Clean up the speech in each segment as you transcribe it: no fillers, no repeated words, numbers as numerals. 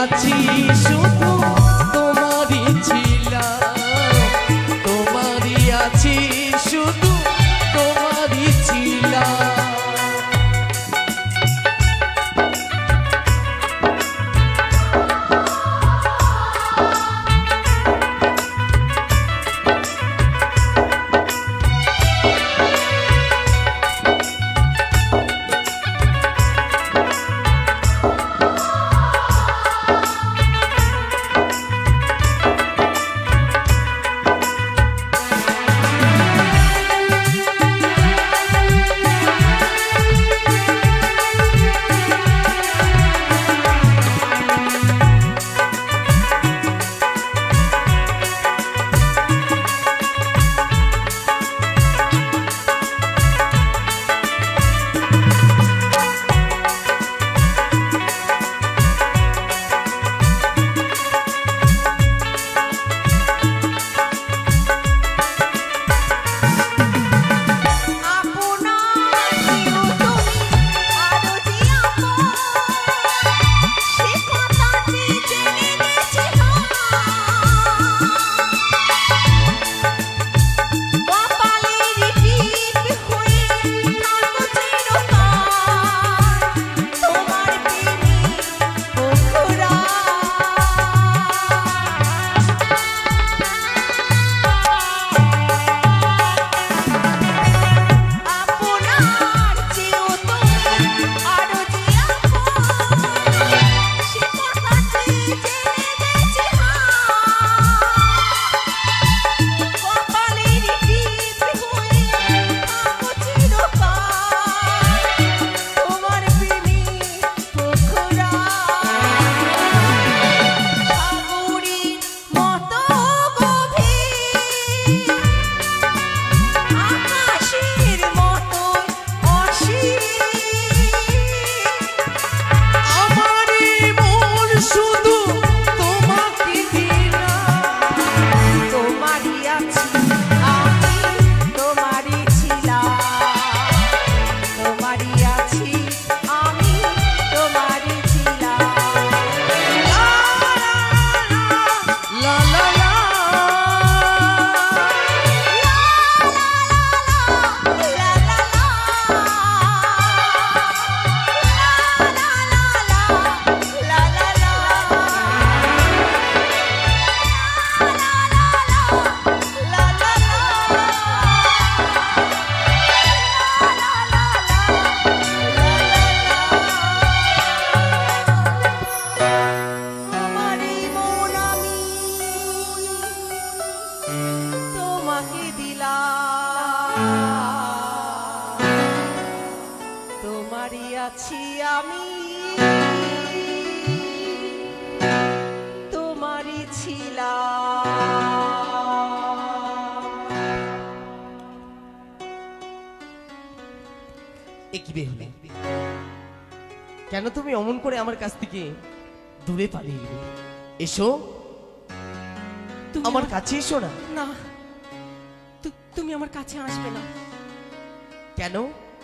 আছি শুধু তোমারই ছিলাম, তোমারই আছি শুধু তোমারই ছিলাম। তোমারই আছি আমি, তোমারই ছিলাম। এ কি বে হলে? কেন তুমি অমন করে আমার কাছ থেকে দূরে পালিয়ে গেলে? এসো, আমার কাছে এসো না। না, তুমি আমার কাছে আসবে না। কেন?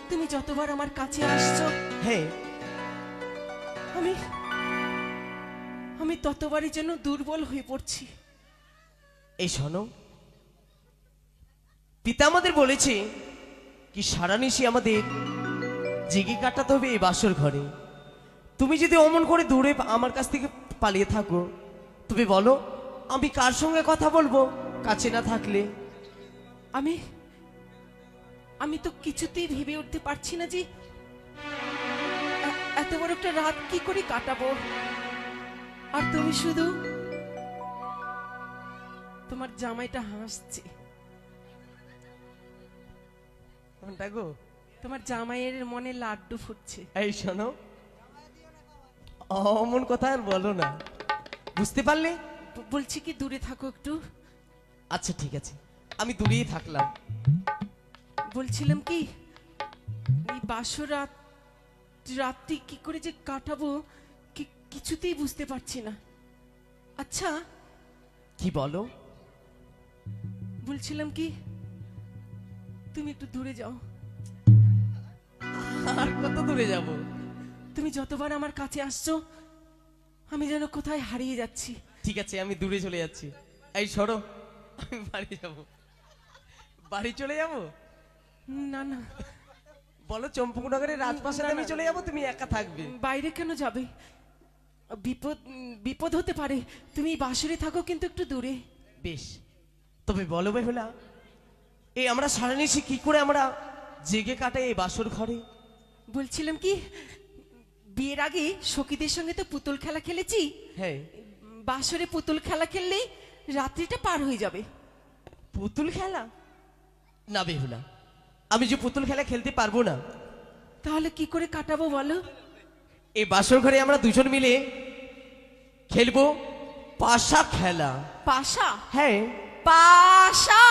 তুমি যতবার আমার কাছে আসছো, হ্যাঁ, আমি ততবারই যেন দুর্বল হয়ে পড়ছি। এই শোনো, পিতা আমাদের বলেছে কি সারা নিশি আমাদের জেগে কাটাতে হবে এই বাসর ঘরে। তুমি যদি অমন করে দূরে আমার কাছ থেকে পালিয়ে থাকো, তুমি বলো আমি কার সঙ্গে কথা বলবো কাছে না থাকলে? আমি তো কিছুতেই ভেবে উঠতে পারছি না যে এত বড় একটা রাত কি করে কাটাবো। আর তুমি শুধু তোমার জামাইটা হাসছে। কোনটা গো? তোমার জামাইয়ের মনে লাড্ডু ফুটছে। এই শোনো, অমন কথা আর বলো না, বুঝতে পারলে? বলছি কি দূরে থাকো একটু। আচ্ছা ঠিক আছে, আমি দূরেই থাকলাম। বলছিলাম কি এই বাসর রাতটি কি করে যে কাটাবো কিছুতেই বুঝতে পারছি না। আচ্ছা কি বলো? বলছিলাম কি তুমি একটু দূরে যাও। আর কত দূরে যাব? তুমি যতবার আমার কাছে আসছো আমি যেন কোথায় হারিয়ে যাচ্ছি। ঠিক আছে, আমি দূরে চলে যাচ্ছি। এই সরো, আমি বাড়ি যাব। বাড়ি চলে যাব? না না, বলো চম্পকনগরের রাজপ্রাসাদে আমি চলে যাব, তুমি একা থাকবে। বাইরে কেন যাবে? বিপদ বিপদ হতে পারে। তুমি বাসরে থাকো, কিন্তু একটু দূরে। বেশ, তবে বলো বেহুলা, এই আমরা সারানিশি কি করে আমরা জেগে কাটাই এই বাসর ঘরে? বলছিলাম কি, বিয়ের আগে সখীদের সঙ্গে তো পুতুল খেলা খেলেছি। হ্যাঁ, বাসরে পুতুল খেলা খেললেই রাত্রিটা পার হয়ে যাবে। পুতুল খেলা? না বেহুলা, আমি যে পুতুল খেলা খেলতে পারবো না। তাহলে কি করে কাটাবো বলো? এই বাসর ঘরে আমরা দুজন মিলে খেলবো পাশা খেলা। পাশা? হ্যাঁ, পাশা!